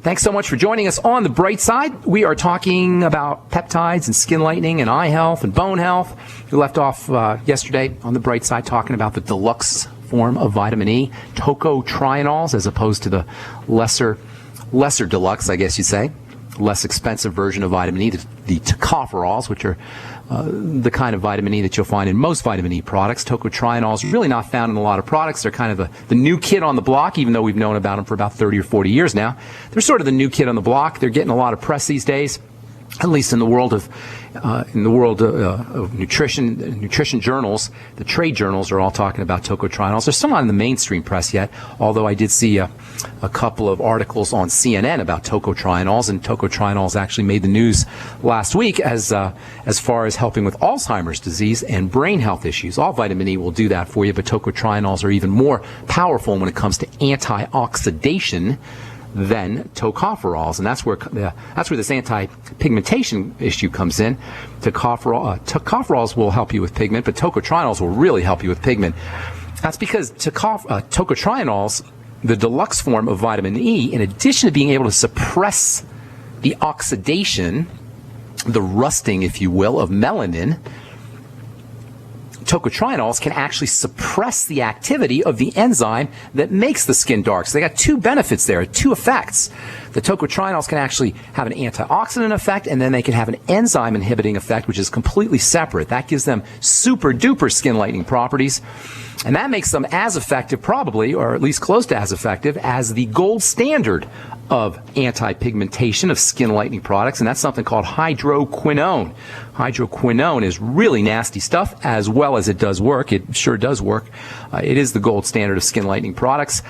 Thanks so much for joining us on The Bright Side. We are talking about peptides and skin lightening and eye health and bone health. We left off yesterday on The Bright Side talking about the deluxe form of vitamin E, tocotrienols, as opposed to the lesser deluxe, I guess you'd say, less expensive version of vitamin E, the tocopherols, which are the kind of vitamin E that you'll find in most vitamin E products. Tocotrienols are really not found in a lot of products. They're kind of the new kid on the block, even though we've known about them for about 30 or 40 years now. They're sort of the new kid on the block. They're getting a lot of press these days, at least in the world of nutrition journals. The trade journals are all talking about tocotrienols. They're still not in the mainstream press yet, although I did see a couple of articles on CNN about tocotrienols, and tocotrienols actually made the news last week as far as helping with Alzheimer's disease and brain health issues. All vitamin E will do that for you, but tocotrienols are even more powerful when it comes to antioxidation than tocopherols, and that's where this anti-pigmentation issue comes in. Tocopherols will help you with pigment, but tocotrienols will really help you with pigment. That's because tocotrienols, the deluxe form of vitamin E, in addition to being able to suppress the oxidation, the rusting, if you will, of melanin, tocotrienols can actually suppress the activity of the enzyme that makes the skin dark. So they got two benefits there, two effects. The tocotrienols can actually have an antioxidant effect, and then they can have an enzyme inhibiting effect, which is completely separate. That gives them super duper skin lightening properties. And that makes them as effective, probably, or at least close to as effective, as the gold standard of anti-pigmentation of skin lightening products, and that's something called hydroquinone. Hydroquinone is really nasty stuff, as well as it does work. It sure does work. It is the gold standard of skin lightening products,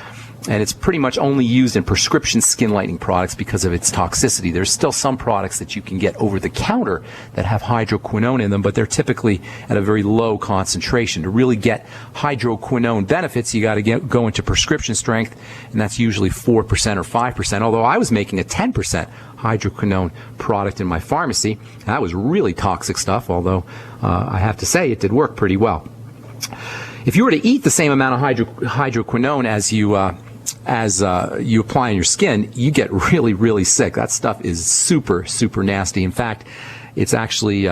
and it's pretty much only used in prescription skin lightening products because of its toxicity. There's still some products that you can get over the counter that have hydroquinone in them, but they're typically at a very low concentration. To really get hydroquinone benefits, you got to go into prescription strength, and that's usually 4% or 5%, although I was making a 10% hydroquinone product in my pharmacy. That was really toxic stuff, although I have to say it did work pretty well. If you were to eat the same amount of hydroquinone as you apply on your skin, you get really, really sick. That stuff is super, super nasty. In fact, it's actually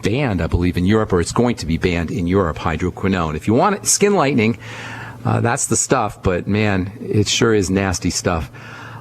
banned, I believe, in Europe, or it's going to be banned in Europe, hydroquinone. If you want skin lightening, that's the stuff, but man, it sure is nasty stuff.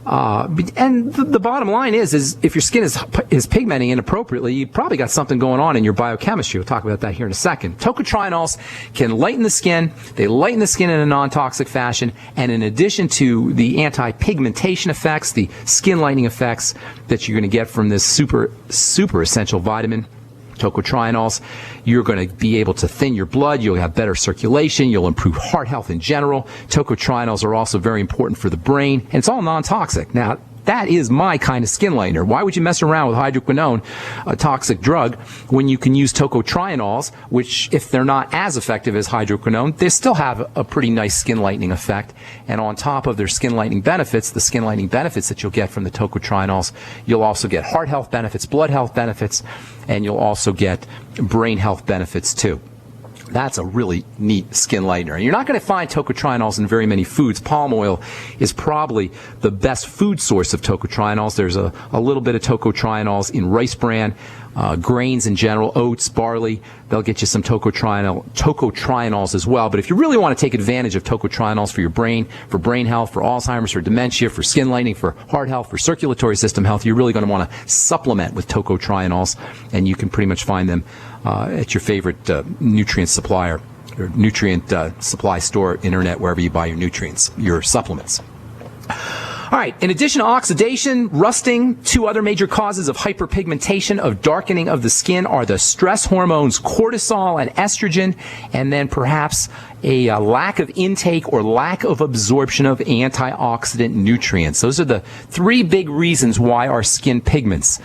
And the bottom line is if your skin is pigmenting inappropriately, you probably got something going on in your biochemistry. We'll talk about that here in a second. Tocotrienols can lighten the skin. They lighten the skin in a non-toxic fashion. And in addition to the anti-pigmentation effects, the skin lightening effects that you're going to get from this super, super essential vitamin, tocotrienols, you're going to be able to thin your blood, you'll have better circulation, you'll improve heart health in general. Tocotrienols are also very important for the brain, and it's all non-toxic. Now, that is my kind of skin lightener. Why would you mess around with hydroquinone, a toxic drug, when you can use tocotrienols, which, if they're not as effective as hydroquinone, they still have a pretty nice skin lightening effect. And on top of their skin lightening benefits, the skin lightening benefits that you'll get from the tocotrienols, you'll also get heart health benefits, blood health benefits, and you'll also get brain health benefits too. That's a really neat skin lightener. And you're not going to find tocotrienols in very many foods. Palm oil is probably the best food source of tocotrienols. There's a little bit of tocotrienols in rice bran, grains in general, oats, barley. They'll get you some tocotrienols as well. But if you really want to take advantage of tocotrienols for your brain, for brain health, for Alzheimer's, for dementia, for skin lightening, for heart health, for circulatory system health, you're really going to want to supplement with tocotrienols. And you can pretty much find them at your favorite nutrient supplier or nutrient supply store, internet, wherever you buy your nutrients, your supplements. All right, in addition to oxidation, rusting, two other major causes of hyperpigmentation, of darkening of the skin, are the stress hormones cortisol and estrogen, and then perhaps a lack of intake or lack of absorption of antioxidant nutrients. Those are the three big reasons why our skin pigments.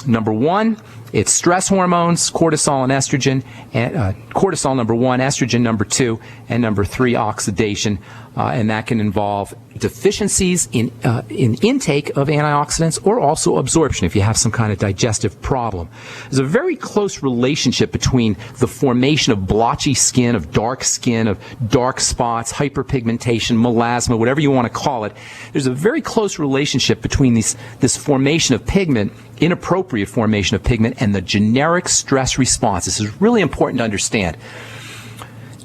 Number one, It's stress hormones, cortisol and estrogen, and cortisol number 1, estrogen number 2, and number 3, oxidation. And that can involve deficiencies in intake of antioxidants or also absorption if you have some kind of digestive problem. There's a very close relationship between the formation of blotchy skin, of dark spots, hyperpigmentation, melasma, whatever you want to call it. There's a very close relationship between this formation of pigment, inappropriate formation of pigment, and the generic stress response. This is really important to understand.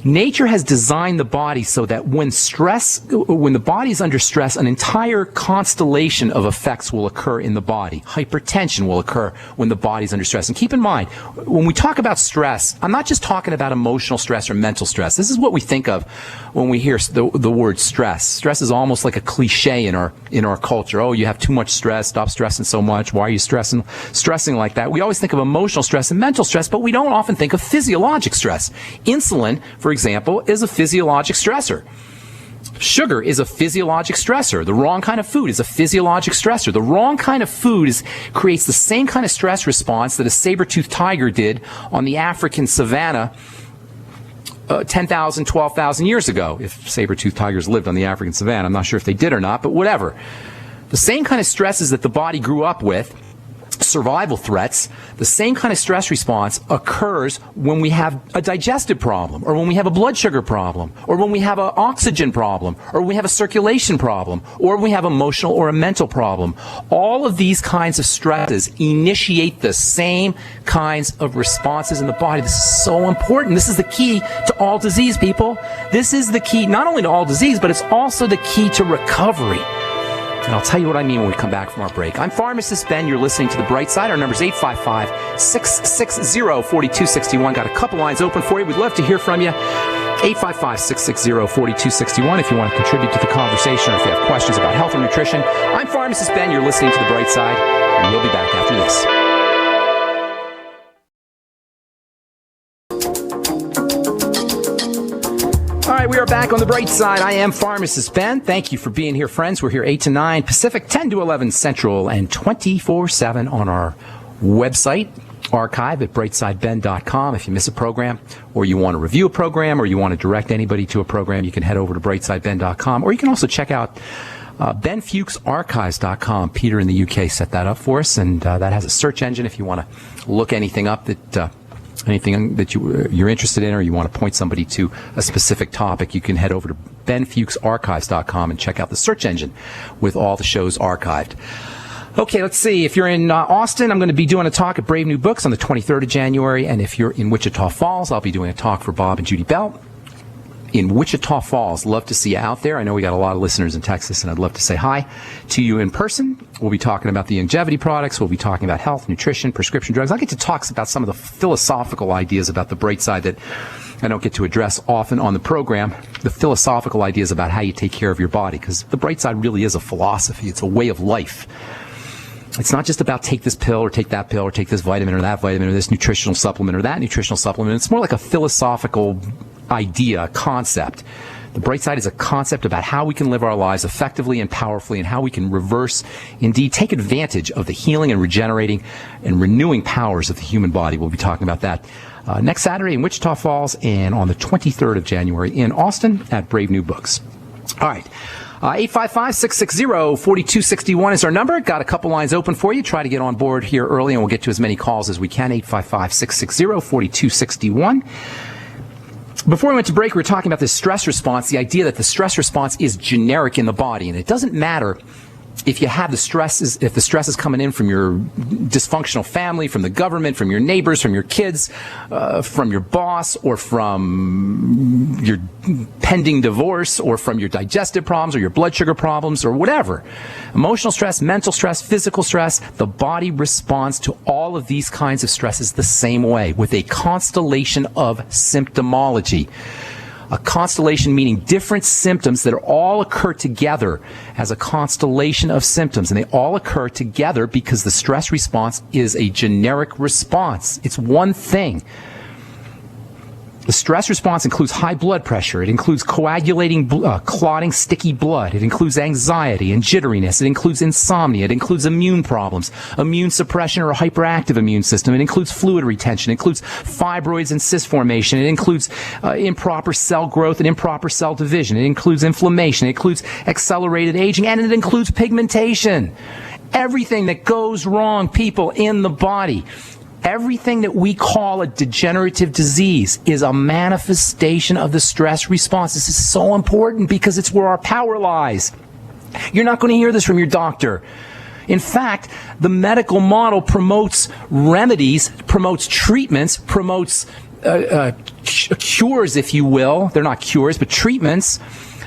Nature has designed the body so that when the body is under stress, an entire constellation of effects will occur in the body. Hypertension will occur when the body's under stress. And keep in mind, when we talk about stress, I'm not just talking about emotional stress or mental stress. This is what we think of when we hear the word stress. Stress is almost like a cliche in our culture. Oh, you have too much stress. Stop stressing so much. Why are you stressing like that? We always think of emotional stress and mental stress, but we don't often think of physiologic stress. Insulin, for example, is a physiologic stressor. Sugar is a physiologic stressor. The wrong kind of food is a physiologic stressor. The wrong kind of food creates the same kind of stress response that a saber-toothed tiger did on the African savanna 10,000, 12,000 years ago. If saber-toothed tigers lived on the African savanna, I'm not sure if they did or not, but whatever. The same kind of stresses that the body grew up with, survival threats, the same kind of stress response occurs when we have a digestive problem, or when we have a blood sugar problem, or when we have an oxygen problem, or when we have a circulation problem, or when we have emotional or a mental problem. All of these kinds of stresses initiate the same kinds of responses in the body. This is so important. This is the key to all disease, people. This is the key not only to all disease, but it's also the key to recovery. And I'll tell you what I mean when we come back from our break. I'm Pharmacist Ben. You're listening to The Bright Side. Our number's 855-660-4261. Got a couple lines open for you. We'd love to hear from you. 855-660-4261 if you want to contribute to the conversation or if you have questions about health or nutrition. I'm Pharmacist Ben. You're listening to The Bright Side. And we'll be back after this. All right, we are back on The Bright Side. I am Pharmacist Ben. Thank you for being here, friends. We're here 8 to 9 Pacific, 10 to 11 Central, and 24/7 on our website, archive at brightsideben.com. If you miss a program, or you want to review a program, or you want to direct anybody to a program, you can head over to brightsideben.com, or you can also check out benfuchsarchives.com. Peter in the UK set that up for us, and that has a search engine if you want to look anything up that you're interested in, or you want to point somebody to a specific topic, you can head over to benfuchsarchives.com and check out the search engine with all the shows archived. Okay, let's see. If you're in Austin, I'm going to be doing a talk at Brave New Books on the 23rd of January, and if you're in Wichita Falls, I'll be doing a talk for Bob and Judy Bell. In Wichita Falls, love to see you out there. I know we got a lot of listeners in Texas, and I'd love to say hi to you in person. We'll be talking about the longevity products. We'll be talking about health, nutrition, prescription drugs. I'll get to talk about some of the philosophical ideas about the bright side that I don't get to address often on the program, the philosophical ideas about how you take care of your body, because the bright side really is a philosophy. It's a way of life. It's not just about take this pill or take that pill or take this vitamin or that vitamin or this nutritional supplement or that nutritional supplement. It's more like a philosophical idea, concept. The bright side is a concept about how we can live our lives effectively and powerfully, and how we can reverse, indeed take advantage of the healing and regenerating and renewing powers of the human body. We'll be talking about that next Saturday in Wichita Falls, and on the 23rd of January in Austin at Brave New Books. All right. 855-660-4261 is our number. Got a couple lines open for you. Try to get on board here early, and we'll get to as many calls as we can. 855-660-4261. Before we went to break, we were talking about this stress response, the idea that the stress response is generic in the body, and it doesn't matter if you have the stresses, if the stress is coming in from your dysfunctional family, from the government, from your neighbors, from your kids, from your boss, or from your pending divorce, or from your digestive problems, or your blood sugar problems, or whatever. Emotional stress, mental stress, physical stress, the body responds to all of these kinds of stresses the same way, with a constellation of symptomology. A constellation meaning different symptoms that all occur together as a constellation of symptoms. And they all occur together because the stress response is a generic response. It's one thing. The stress response includes high blood pressure. It includes coagulating, clotting, sticky blood. It includes anxiety and jitteriness. It includes insomnia. It includes immune problems, immune suppression or a hyperactive immune system. It includes fluid retention. It includes fibroids and cyst formation. It includes improper cell growth and improper cell division. It includes inflammation. It includes accelerated aging, and it includes pigmentation. Everything that goes wrong, people, in the body. Everything that we call a degenerative disease is a manifestation of the stress response. This is so important because it's where our power lies. You're not going to hear this from your doctor. In fact, the medical model promotes remedies, promotes treatments, promotes cures, if you will. They're not cures, but treatments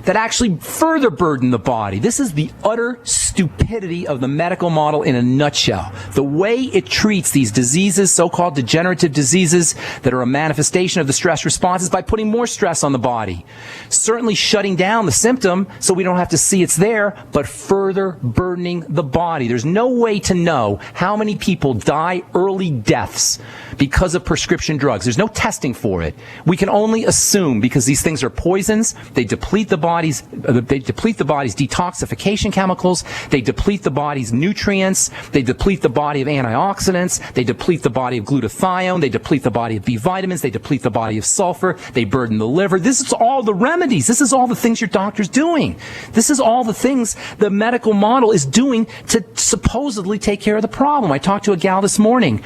that actually further burden the body. This is the utter stupidity of the medical model in a nutshell. The way it treats these diseases, so-called degenerative diseases that are a manifestation of the stress response, is by putting more stress on the body. Certainly shutting down the symptom so we don't have to see it's there, but further burdening the body. There's no way to know how many people die early deaths because of prescription drugs. There's no testing for it. We can only assume because these things are poisons. They deplete the body's detoxification chemicals. They deplete the body's nutrients. They deplete the body of antioxidants. They deplete the body of glutathione. They deplete the body of B vitamins. They deplete the body of sulfur. They burden the liver. This is all the remedies. This is all the things your doctor's doing. This is all the things the medical model is doing to supposedly take care of the problem. I talked to a gal this morning.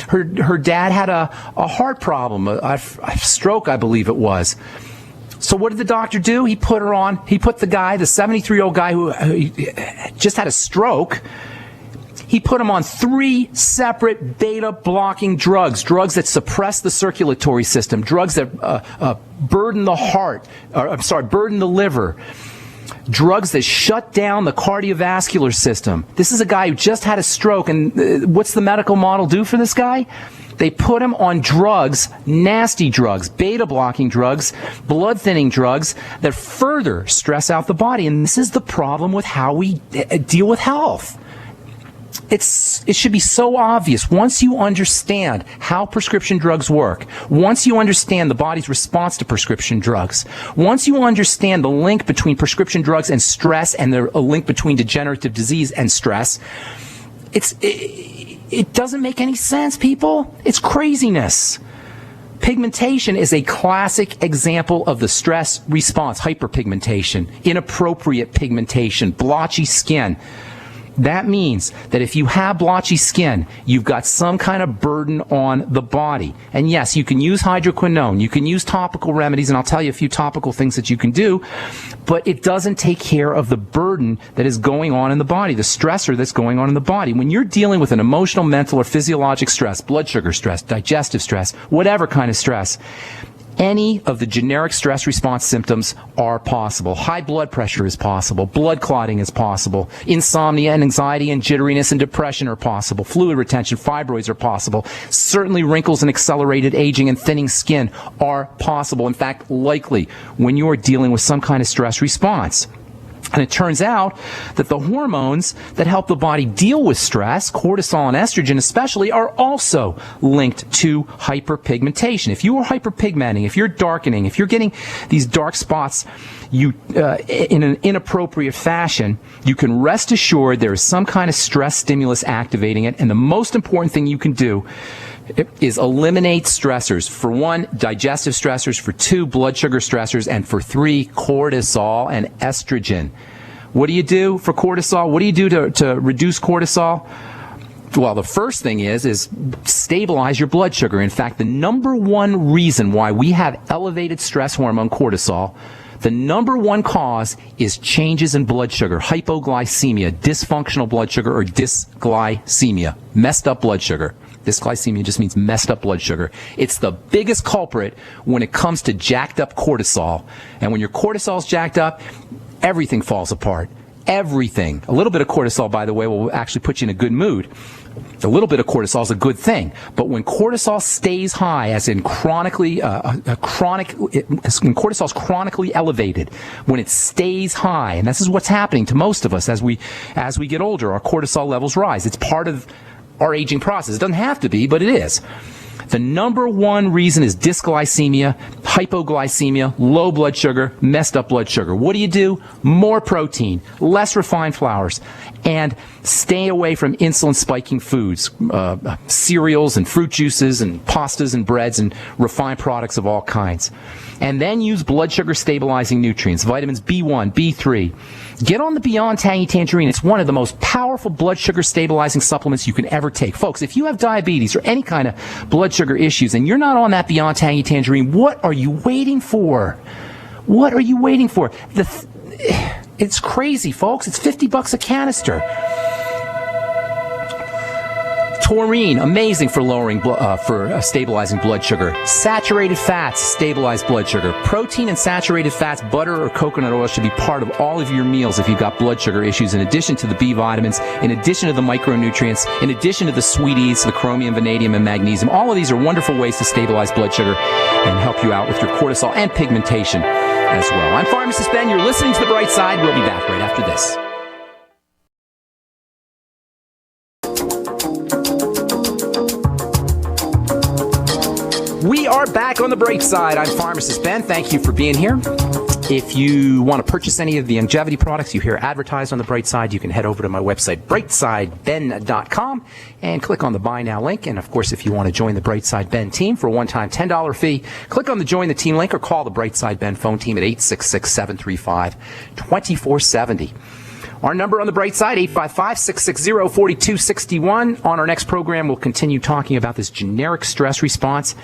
Her dad had a heart problem, a stroke, I believe it was. So what did the doctor do? He put the 73-year-old guy who just had a stroke, he put him on 3 separate beta-blocking drugs that suppress the circulatory system, drugs that burden the heart, burden the liver, drugs that shut down the cardiovascular system. This is a guy who just had a stroke, and what's the medical model do for this guy? They put him on drugs, nasty drugs, beta-blocking drugs, blood-thinning drugs that further stress out the body. And this is the problem with how we deal with health. It should be so obvious. Once you understand how prescription drugs work, once you understand the body's response to prescription drugs, once you understand the link between prescription drugs and stress and the link between degenerative disease and stress, it doesn't make any sense, people. It's craziness. Pigmentation is a classic example of the stress response. Hyperpigmentation, inappropriate pigmentation, blotchy skin. That means that if you have blotchy skin, you've got some kind of burden on the body. And yes, you can use hydroquinone, you can use topical remedies, and I'll tell you a few topical things that you can do, but it doesn't take care of the burden that is going on in the body, the stressor that's going on in the body. When you're dealing with an emotional, mental, or physiologic stress, blood sugar stress, digestive stress, whatever kind of stress, any of the generic stress response symptoms are possible. High blood pressure is possible. Blood clotting is possible. Insomnia and anxiety and jitteriness and depression are possible. Fluid retention, fibroids are possible. Certainly wrinkles and accelerated aging and thinning skin are possible. In fact, likely when you are dealing with some kind of stress response. And it turns out that the hormones that help the body deal with stress, cortisol and estrogen especially, are also linked to hyperpigmentation. If you are hyperpigmenting, if you're darkening, if you're getting these dark spots in an inappropriate fashion, you can rest assured there is some kind of stress stimulus activating it. And the most important thing you can do is eliminate stressors. For 1, digestive stressors. For 2, blood sugar stressors. And for 3, cortisol and estrogen. What do you do for cortisol? What do you do to reduce cortisol? Well, the first thing is stabilize your blood sugar. In fact, the number one reason why we have elevated stress hormone cortisol, the number one cause is changes in blood sugar, hypoglycemia, dysfunctional blood sugar, or dysglycemia, messed up blood sugar. Dysglycemia just means messed up blood sugar. It's the biggest culprit when it comes to jacked up cortisol. And when your cortisol's jacked up, everything falls apart. Everything. A little bit of cortisol, by the way, will actually put you in a good mood. A little bit of cortisol is a good thing. But when cortisol stays high, as in when cortisol is chronically elevated, when it stays high, and this is what's happening to most of us as we get older, our cortisol levels rise. It's part of our aging process. It doesn't have to be, but it is. The number one reason is dysglycemia, hypoglycemia, low blood sugar, messed up blood sugar. What do? More protein, less refined flours, and stay away from insulin spiking foods, cereals and fruit juices and pastas and breads and refined products of all kinds. And then use blood sugar stabilizing nutrients, vitamins B1, B3. Get on the Beyond Tangy Tangerine. It's one of the most powerful blood sugar stabilizing supplements you can ever take. Folks, if you have diabetes or any kind of blood sugar issues and you're not on that Beyond Tangy Tangerine, what are you waiting for? What are you waiting for? It's crazy, folks. It's $50 a canister. Taurine, amazing for lowering, stabilizing blood sugar. Saturated fats stabilize blood sugar. Protein and saturated fats, butter or coconut oil should be part of all of your meals if you've got blood sugar issues, in addition to the B vitamins, in addition to the micronutrients, in addition to the sweeties, the chromium, vanadium, and magnesium. All of these are wonderful ways to stabilize blood sugar and help you out with your cortisol and pigmentation as well. I'm Pharmacist Ben. You're listening to The Bright Side. We'll be back right after this. We are back on The Bright Side. I'm Pharmacist Ben. Thank you for being here. If you want to purchase any of the longevity products you hear advertised on The Bright Side, you can head over to my website, brightsideben.com, and click on the Buy Now link. And, of course, if you want to join the Bright Side Ben team for a one-time $10 fee, click on the Join the Team link or call the Bright Side Ben phone team at 866-735-2470. Our number on the Bright Side, 855-660-4261. On our next program, we'll continue talking about this generic stress response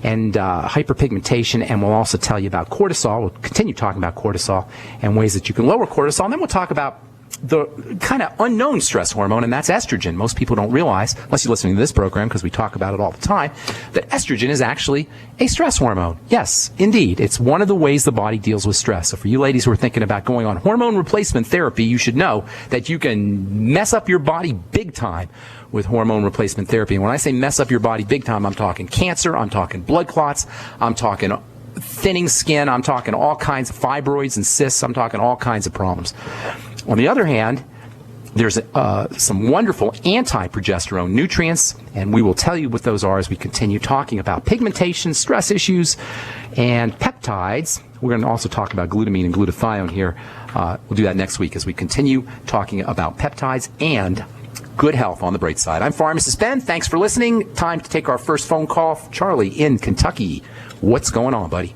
and hyperpigmentation, and we'll also tell you about cortisol. We'll continue talking about cortisol and ways that you can lower cortisol, and then we'll talk about the kind of unknown stress hormone, and that's estrogen. Most people don't realize, unless you're listening to this program, because we talk about it all the time, that estrogen is actually a stress hormone. Yes, indeed. It's one of the ways the body deals with stress. So for you ladies who are thinking about going on hormone replacement therapy, you should know that you can mess up your body big time with hormone replacement therapy. And when I say mess up your body big time, I'm talking cancer, I'm talking blood clots, I'm talking thinning skin, I'm talking all kinds of fibroids and cysts, I'm talking all kinds of problems. On the other hand, there's some wonderful anti-progesterone nutrients, and we will tell you what those are as we continue talking about pigmentation, stress issues, and peptides. We're going to also talk about glutamine and glutathione here. We'll do that next week as we continue talking about peptides and good health on the Bright Side. I'm Pharmacist Ben. Thanks for listening. Time to take our first phone call. Charlie in Kentucky. What's going on, buddy?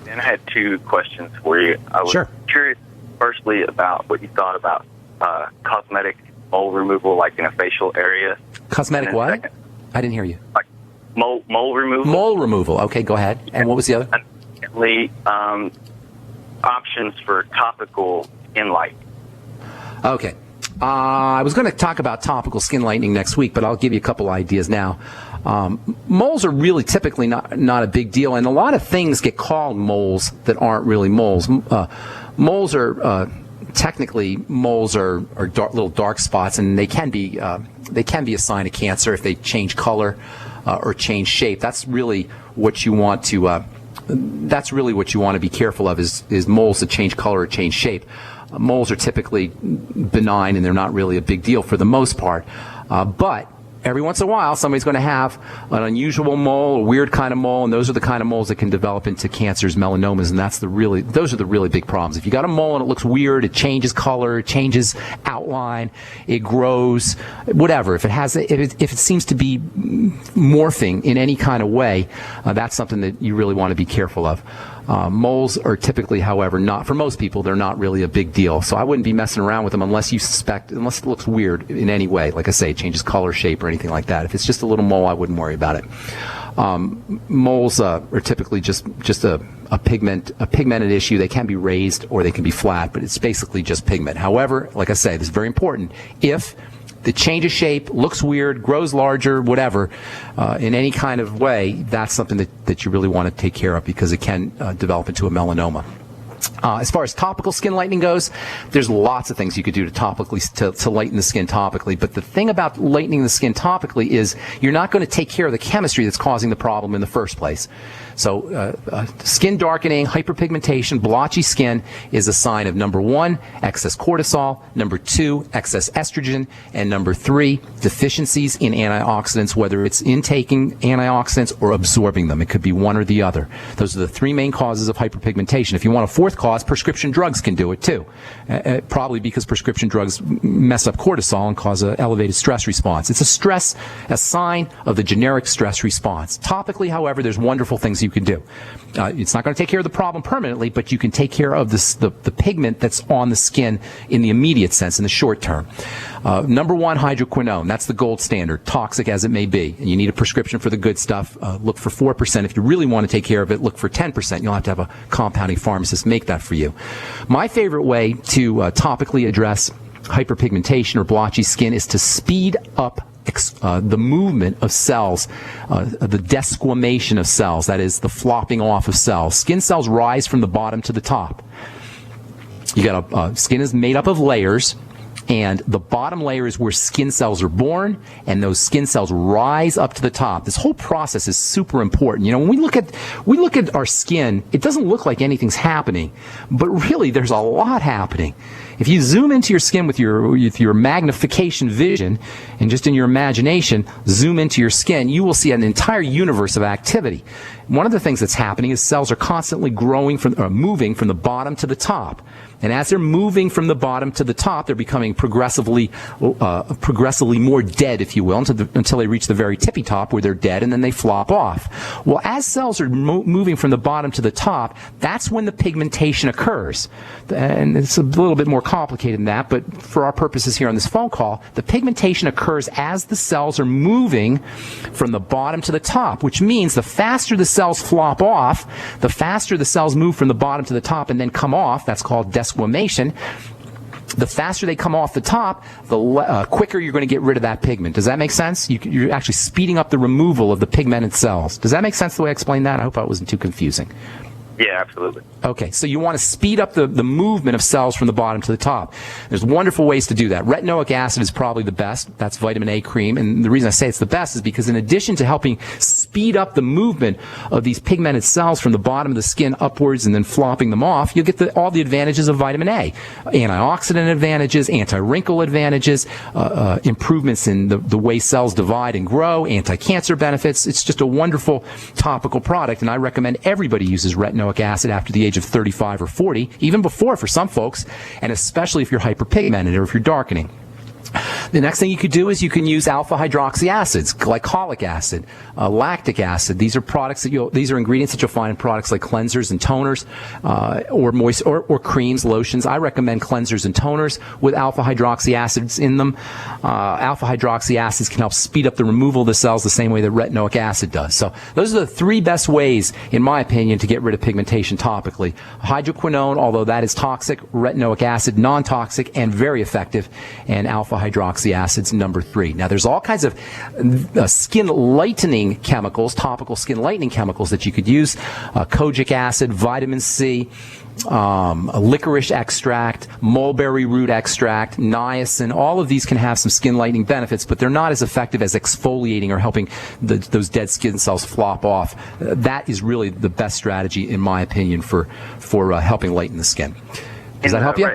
And I had two questions for you. I was curious, firstly, about what you thought about cosmetic mole removal, like in a facial area. Cosmetic what? Second, I didn't hear you. Like mole removal. Mole removal. Okay, go ahead. And what was the other? And secondly, options for topical skin light. Okay. I was going to talk about topical skin lightening next week, but I'll give you a couple ideas now. Moles are really typically not a big deal, and a lot of things get called moles that aren't really moles. Moles are technically little dark spots, and they can be a sign of cancer if they change color or change shape. That's really what you want to. That's really what you want to be careful of is moles that change color or change shape. Moles are typically benign and they're not really a big deal for the most part. But every once in a while, somebody's going to have an unusual mole, a weird kind of mole, and those are the kind of moles that can develop into cancers, melanomas, and those are the really big problems. If you got a mole and it looks weird, it changes color, it changes outline, it grows, whatever. If it seems to be morphing in any kind of way, that's something that you really want to be careful of. Moles are typically, however, for most people, they're not really a big deal. So I wouldn't be messing around with them unless it looks weird in any way. Like I say, it changes color, shape, or anything like that. If it's just a little mole, I wouldn't worry about it. Moles are typically just a pigmented issue. They can be raised or they can be flat, but it's basically just pigment. However, like I say, this is very important. If the change of shape, looks weird, grows larger, whatever, in any kind of way, that's something that you really want to take care of because it can develop into a melanoma. As far as topical skin lightening goes, there's lots of things you could do to lighten the skin topically. But the thing about lightening the skin topically is you're not going to take care of the chemistry that's causing the problem in the first place. So skin darkening, hyperpigmentation, blotchy skin is a sign of, number 1, excess cortisol, number 2, excess estrogen, and number 3, deficiencies in antioxidants, whether it's intaking antioxidants or absorbing them. It could be one or the other. Those are the 3 main causes of hyperpigmentation. If you want a 4th cause, prescription drugs can do it too. Probably because prescription drugs mess up cortisol and cause an elevated stress response. It's a sign of the generic stress response. Topically, however, there's wonderful things you can do. It's not going to take care of the problem permanently, but you can take care of the pigment that's on the skin in the immediate sense, in the short term. Number 1, hydroquinone. That's the gold standard, toxic as it may be. And you need a prescription for the good stuff. Look for 4%. If you really want to take care of it, look for 10%. You'll have to have a compounding pharmacist make that for you. My favorite way to topically address hyperpigmentation or blotchy skin is to speed up the movement of cells, the desquamation of cells, that is the flopping off of cells. Skin cells rise from the bottom to the top. You got skin is made up of layers, and the bottom layer is where skin cells are born, and those skin cells rise up to the top. This whole process is super important. You know, when we look at our skin, it doesn't look like anything's happening, but really there's a lot happening. If you zoom into your skin with your magnification vision and just in your imagination, zoom into your skin, you will see an entire universe of activity. One of the things that's happening is cells are constantly moving from the bottom to the top. And as they're moving from the bottom to the top, they're becoming progressively more dead, if you will, until they reach the very tippy top where they're dead, and then they flop off. Well, as cells are moving from the bottom to the top, that's when the pigmentation occurs. And it's a little bit more complicated than that, but for our purposes here on this phone call, the pigmentation occurs as the cells are moving from the bottom to the top, which means the faster the cells flop off, the faster the cells move from the bottom to the top and then come off. That's called desquamation. The faster they come off the top, the quicker you're going to get rid of that pigment. Does that make sense? You're actually speeding up the removal of the pigmented cells. Does that make sense the way I explained that? I hope I wasn't too confusing. Yeah, absolutely. Okay, so you want to speed up the movement of cells from the bottom to the top. There's wonderful ways to do that. Retinoic acid is probably the best. That's vitamin A cream. And the reason I say it's the best is because in addition to helping speed up the movement of these pigmented cells from the bottom of the skin upwards and then flopping them off, you'll get all the advantages of vitamin A. Antioxidant advantages, anti-wrinkle advantages, improvements in the way cells divide and grow, anti-cancer benefits. It's just a wonderful topical product, and I recommend everybody uses retinoic acid after the age of 35 or 40, even before for some folks, and especially if you're hyperpigmented or if you're darkening. The next thing you could do is you can use alpha hydroxy acids, glycolic acid, lactic acid. These are products these are ingredients that you'll find in products like cleansers and toners, or creams, lotions. I recommend cleansers and toners with alpha hydroxy acids in them. Alpha hydroxy acids can help speed up the removal of the cells the same way that retinoic acid does. So those are the 3 best ways, in my opinion, to get rid of pigmentation topically. Hydroquinone, although that is toxic, retinoic acid, non-toxic and very effective, and alpha hydroxy acids, number 3. Now, there's all kinds of skin lightening chemicals, topical skin lightening chemicals that you could use. Kojic acid, vitamin C, licorice extract, mulberry root extract, niacin. All of these can have some skin lightening benefits, but they're not as effective as exfoliating or helping those dead skin cells flop off. That is really the best strategy, in my opinion, for helping lighten the skin. Does that help you?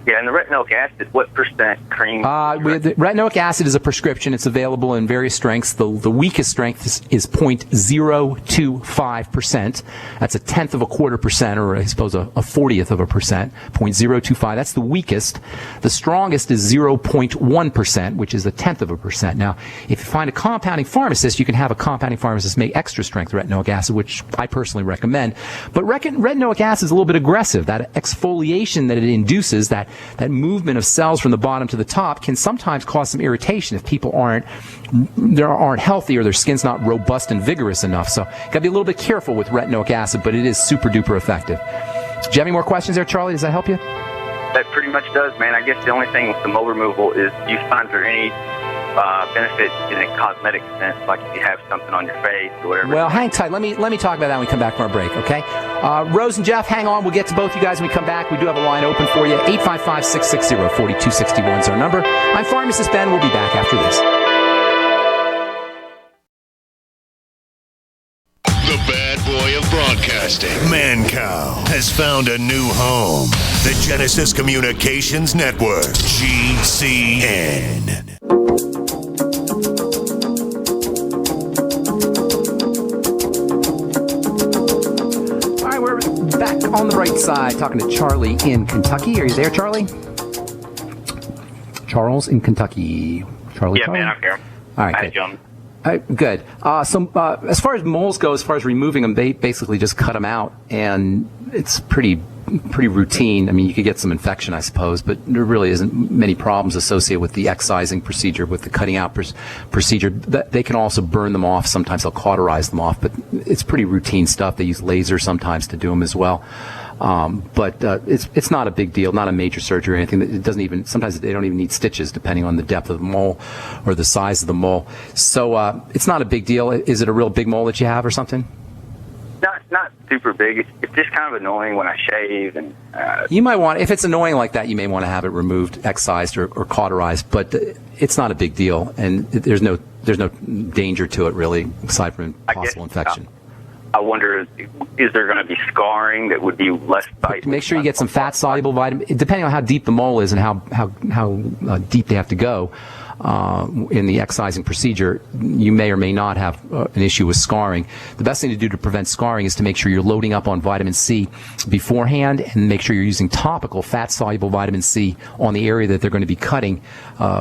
Yeah, and the retinoic acid, what percent cream? The retinoic acid is a prescription. It's available in various strengths. The weakest strength is 0.025%. That's 0.125%, or I suppose a 40th of a percent. 0.025. That's the weakest. The strongest is 0.1%, which is 0.1%. Now, if you find a compounding pharmacist, you can have a compounding pharmacist make extra strength retinoic acid, which I personally recommend. But retinoic acid is a little bit aggressive. That exfoliation that it induces, that movement of cells from the bottom to the top, can sometimes cause some irritation if people aren't healthy or their skin's not robust and vigorous enough. So you got to be a little bit careful with retinoic acid, but it is super duper effective. Do you have any more questions there, Charlie? Does that help you? That pretty much does, man. I guess the only thing with the mole removal is, do you find there any benefit in a cosmetic sense, like if you have something on your face or whatever? Well, hang tight. Let me talk about that when we come back from our break, okay? Rose and Jeff, hang on. We'll get to both you guys when we come back. We do have a line open for you. 855-660-4261 is our number. I'm Pharmacist Ben. We'll be back after this. The bad boy Broadcasting. Mancow has found a new home. The Genesis Communications Network. GCN. All right, we're back on the right side talking to Charlie in Kentucky. Are you there, Charlie? Charles in Kentucky. Charlie? Yeah, Charlie? man, I'm here. All right, Hi, good. John. Good. As far as moles go, as far as removing them, they basically just cut them out, and it's pretty routine. I mean, you could get some infection, I suppose, but there really isn't many problems associated with the excising procedure, with the cutting out procedure. They can also burn them off. Sometimes they'll cauterize them off, but it's pretty routine stuff. They use laser sometimes to do them as well. But it's not a big deal, not a major surgery or anything. It doesn't even, sometimes they don't even need stitches depending on the depth of the mole or the size of the mole. So it's not a big deal. Is it a real big mole that you have or something? Not super big. It's just kind of annoying when I shave. And you might want, if it's annoying like that, you may want to have it removed, excised, or cauterized. But it's not a big deal, and there's no danger to it really, aside from possible infection. I wonder, is there going to be scarring that would be less tight? Make sure you get some fat-soluble vitamin, depending on how deep the mole is and how deep they have to go in the excising procedure. You may or may not have an issue with scarring. The best thing to do to prevent scarring is to make sure you're loading up on vitamin C beforehand, and make sure you're using topical fat-soluble vitamin C on the area that they're going to be cutting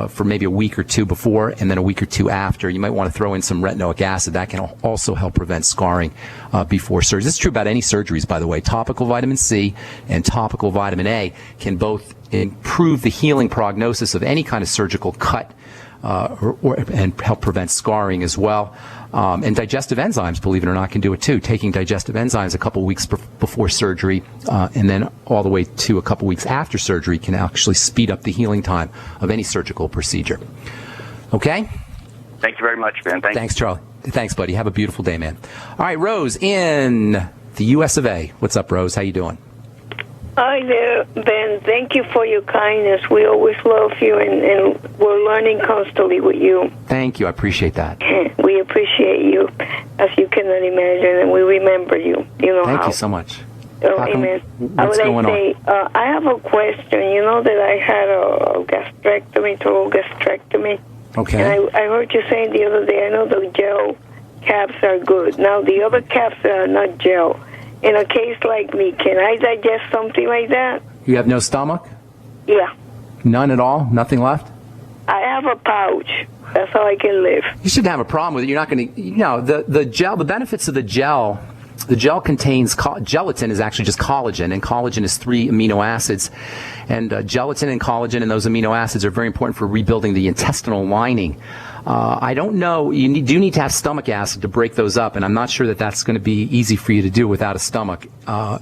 for maybe a week or two before and then a week or two after. You might want to throw in some retinoic acid. That can also help prevent scarring before surgery. This is true about any surgeries, by the way. Topical vitamin C and topical vitamin A can both improve the healing prognosis of any kind of surgical cut and help prevent scarring as well. And digestive enzymes, believe it or not, can do it too. Taking digestive enzymes a couple weeks before surgery and then all the way to a couple weeks after surgery can actually speed up the healing time of any surgical procedure. Okay? Thank you very much, Ben. Thanks, Charlie. Thanks, buddy. Have a beautiful day, man. All right, Rose in the U.S. of A. What's up, Rose? How you doing? Hi there, Ben. Thank you for your kindness. We always love you, and we're learning constantly with you. Thank you. I appreciate that. We appreciate you, as you cannot imagine, and we remember you. You know Thank how. you so much. Oh, amen. What's going on? I have a question. You know that I had a total gastrectomy. Okay. And I heard you saying the other day, I know the gel caps are good. Now, the other caps that are not gel, in a case like me, can I digest something like that? You have no stomach? Yeah. None at all? Nothing left? I have a pouch. That's how I can live. You shouldn't have a problem with it. You're not going to, the gel, the benefits of the gel contains, gelatin is actually just collagen, and collagen is 3 amino acids. And gelatin and collagen and those amino acids are very important for rebuilding the intestinal lining. I don't know, you do need to have stomach acid to break those up, and I'm not sure that that's going to be easy for you to do without a stomach. Yeah.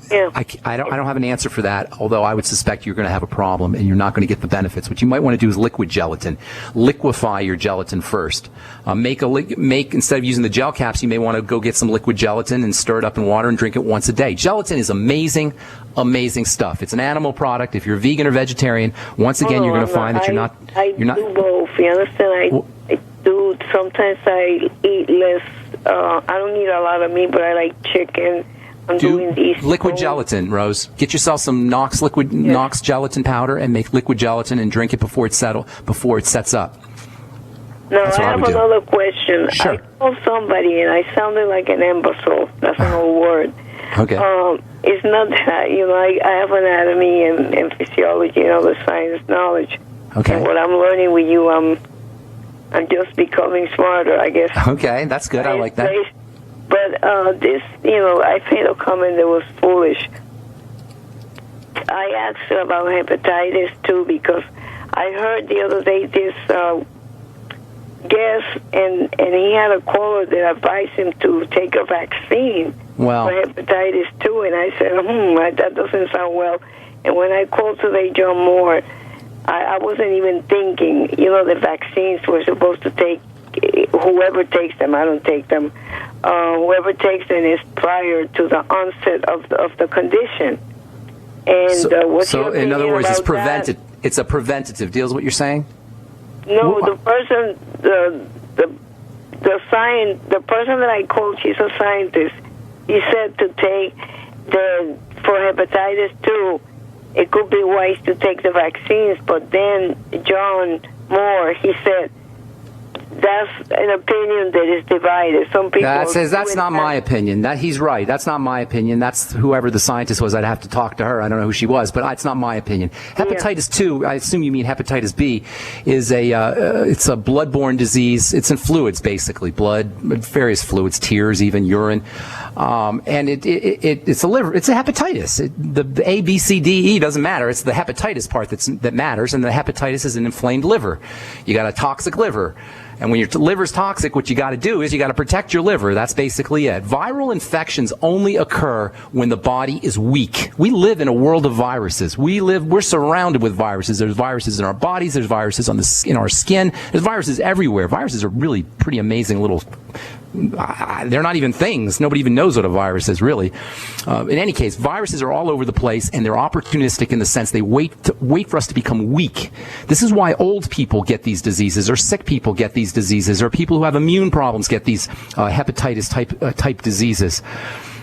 I don't have an answer for that, although I would suspect you're going to have a problem and you're not going to get the benefits. What you might want to do is liquid gelatin. Liquefy your gelatin first. Instead of using the gel caps, you may want to go get some liquid gelatin and stir it up in water and drink it once a day. Gelatin is amazing stuff. It's an animal product. If you're vegan or vegetarian, once again, you're going to find that you're not. I do both. You understand? I do. Sometimes I eat less. I don't eat a lot of meat, but I like chicken. I'm doing these liquid gelatin, Rose. Get yourself some Knox Knox gelatin powder and make liquid gelatin and drink it before it sets up. Now, I have another question. Sure. I called somebody and I sounded like an imbecile. That's an old word. Okay. It's not that, I have anatomy and physiology and other science knowledge. Okay. And what I'm learning with you, I'm just becoming smarter, I guess. Okay, that's good. I like that. But this, I made a comment that was foolish. I asked her about hepatitis too because I heard the other day this guest, and he had a caller that advised him to take a vaccine for hepatitis too, and I said, that doesn't sound well. And when I called today, John Moore, I wasn't even thinking, the vaccines were supposed to take, whoever takes them, I don't take them, whoever takes them is prior to the onset of the condition. And what's your opinion in other words, about that? It's a preventative deal is what you're saying? No, the person, the person that I called, she's a scientist, he said to take for hepatitis 2, it could be wise to take the vaccines, but then John Moore, he said, that's an opinion that is divided. Some people that's not my opinion. He's right. That's not my opinion. That's whoever the scientist was. I'd have to talk to her. I don't know who she was, but it's not my opinion. Hepatitis 2, I assume you mean hepatitis B, is it's a bloodborne disease. It's in fluids, basically, blood, various fluids, tears, even urine, and it's a liver. It's a hepatitis. The A, B, C, D, E doesn't matter. It's the hepatitis part that matters, and the hepatitis is an inflamed liver. You got a toxic liver. And when your liver's toxic, what you got to do is you got to protect your liver. That's basically it. Viral infections only occur when the body is weak. We live in a world of viruses. We're surrounded with viruses. There's viruses in our bodies. There's viruses in our skin. There's viruses everywhere. Viruses are really pretty amazing little. They're not even things. Nobody even knows what a virus is, really. In any case, viruses are all over the place, and they're opportunistic in the sense they wait for us to become weak. This is why old people get these diseases, or sick people get these diseases, or people who have immune problems get these hepatitis type diseases.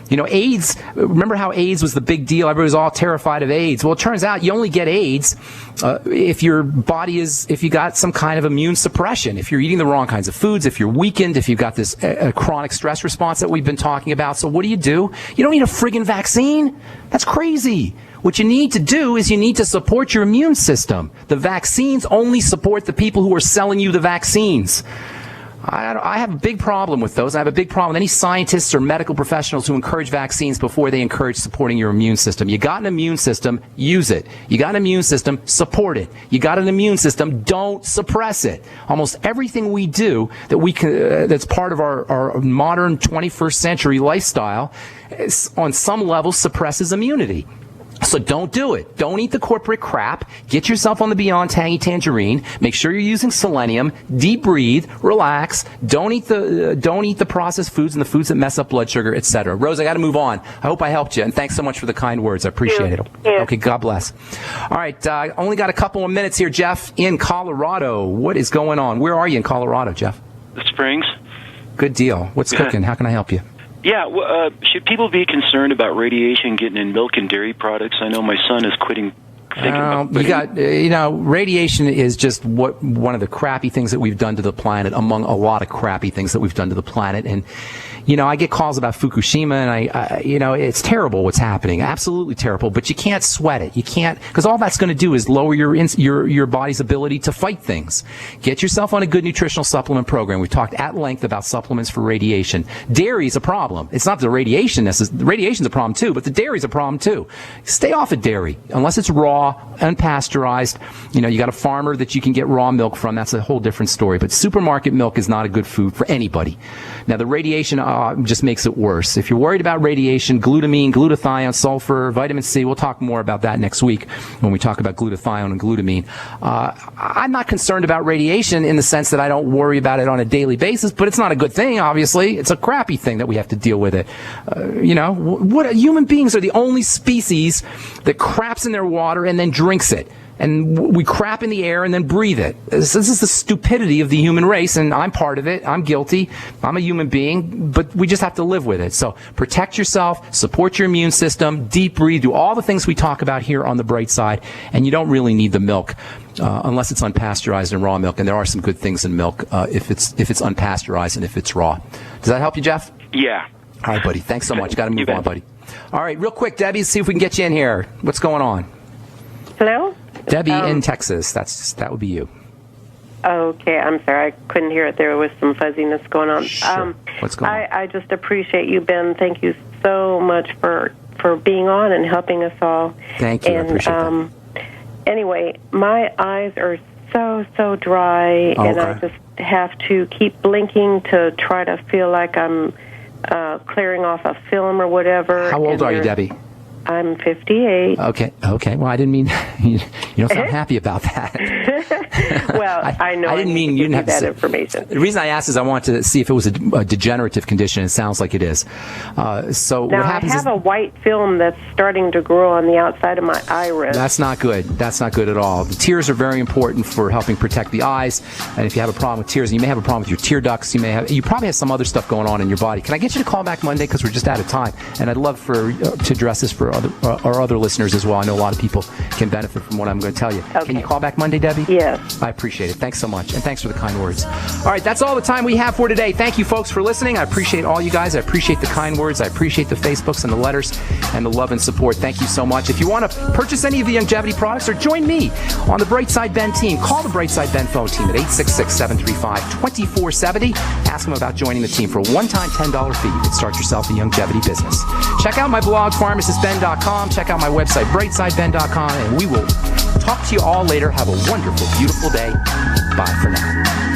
You know, AIDS, remember how AIDS was the big deal? Everybody was all terrified of AIDS. Well, it turns out you only get AIDS if your body if you got some kind of immune suppression, if you're eating the wrong kinds of foods, if you're weakened, if you've got this chronic stress response that we've been talking about. So what do? You don't need a friggin' vaccine. That's crazy. What you need to do is you need to support your immune system. The vaccines only support the people who are selling you the vaccines. I have a big problem with those. I have a big problem with any scientists or medical professionals who encourage vaccines before they encourage supporting your immune system. You got an immune system, use it. You got an immune system, support it. You got an immune system, don't suppress it. Almost everything we do that's part of our modern 21st century lifestyle on some level suppresses immunity. So don't do it. Don't eat the corporate crap. Get yourself on the Beyond Tangy Tangerine. Make sure you're using selenium. Deep breathe. Relax. Don't eat the processed foods and the foods that mess up blood sugar, etc. Rose, I got to move on. I hope I helped you, and thanks so much for the kind words. I appreciate it. Yeah. Okay, God bless. All right, only got a couple of minutes here. Jeff in Colorado. What is going on? Where are you in Colorado, Jeff? The Springs. Good deal. What's cooking? How can I help you? Yeah, should people be concerned about radiation getting in milk and dairy products? I know my son is thinking about quitting. Radiation is just one of the crappy things that we've done to the planet, among a lot of crappy things that we've done to the planet. And I get calls about Fukushima, and it's terrible what's happening, absolutely terrible. But you can't sweat it. You can't, because all that's going to do is lower your body's ability to fight things. Get yourself on a good nutritional supplement program. We've talked at length about supplements for radiation. Dairy is a problem. It's not the radiation. The radiation's a problem too, but the dairy's a problem too. Stay off of dairy unless it's raw, unpasteurized. You got a farmer that you can get raw milk from. That's a whole different story. But supermarket milk is not a good food for anybody. Now the radiation just makes it worse. If you're worried about radiation, glutamine, glutathione, sulfur, vitamin C, we'll talk more about that next week when we talk about glutathione and glutamine. I'm not concerned about radiation in the sense that I don't worry about it on a daily basis, but it's not a good thing, obviously. It's a crappy thing that we have to deal with it. Human beings are the only species that craps in their water and then drinks it. And we crap in the air and then breathe it. This is the stupidity of the human race, and I'm part of it. I'm guilty. I'm a human being, but we just have to live with it. So protect yourself, support your immune system, deep breathe, do all the things we talk about here on the bright side, and you don't really need the milk unless it's unpasteurized and raw milk. And there are some good things in milk if it's unpasteurized and if it's raw. Does that help you, Jeff? Yeah. All right, buddy. Thanks so much. Got to move on, buddy. All right, real quick, Debbie, see if we can get you in here. What's going on? Hello? Debbie in Texas. That would be you. Okay, I'm sorry. I couldn't hear it. There was some fuzziness going on. Sure. What's going on? I just appreciate you, Ben. Thank you so much for being on and helping us all. Thank you. I appreciate that. Anyway, my eyes are so dry, and I just have to keep blinking to try to feel like I'm clearing off a film or whatever. How old are you, Debbie? I'm 58. Okay. Well, I didn't mean you don't sound happy about that. Well, I know I didn't mean you didn't have that information. The reason I asked is I wanted to see if it was a degenerative condition. It sounds like it is. So now what happens I have a white film that's starting to grow on the outside of my iris. That's not good. That's not good at all. The tears are very important for helping protect the eyes. And if you have a problem with tears, you may have a problem with your tear ducts. You probably have some other stuff going on in your body. Can I get you to call back Monday, because we're just out of time? And I'd love to address this for our other listeners as well. I know a lot of people can benefit from what I'm going to tell you. Okay. Can you call back Monday, Debbie? Yes. I appreciate it. Thanks so much. And thanks for the kind words. All right, that's all the time we have for today. Thank you, folks, for listening. I appreciate all you guys. I appreciate the kind words. I appreciate the Facebooks and the letters and the love and support. Thank you so much. If you want to purchase any of the Longevity products or join me on the Brightside Ben team, call the Brightside Ben phone team at 866-735-2470. Ask them about joining the team for a one-time $10 fee. You can start yourself a longevity business. Check out my blog, pharmacistben.com. Check out my website, brightsideben.com, and we will talk to you all later. Have a wonderful, beautiful day. Bye for now.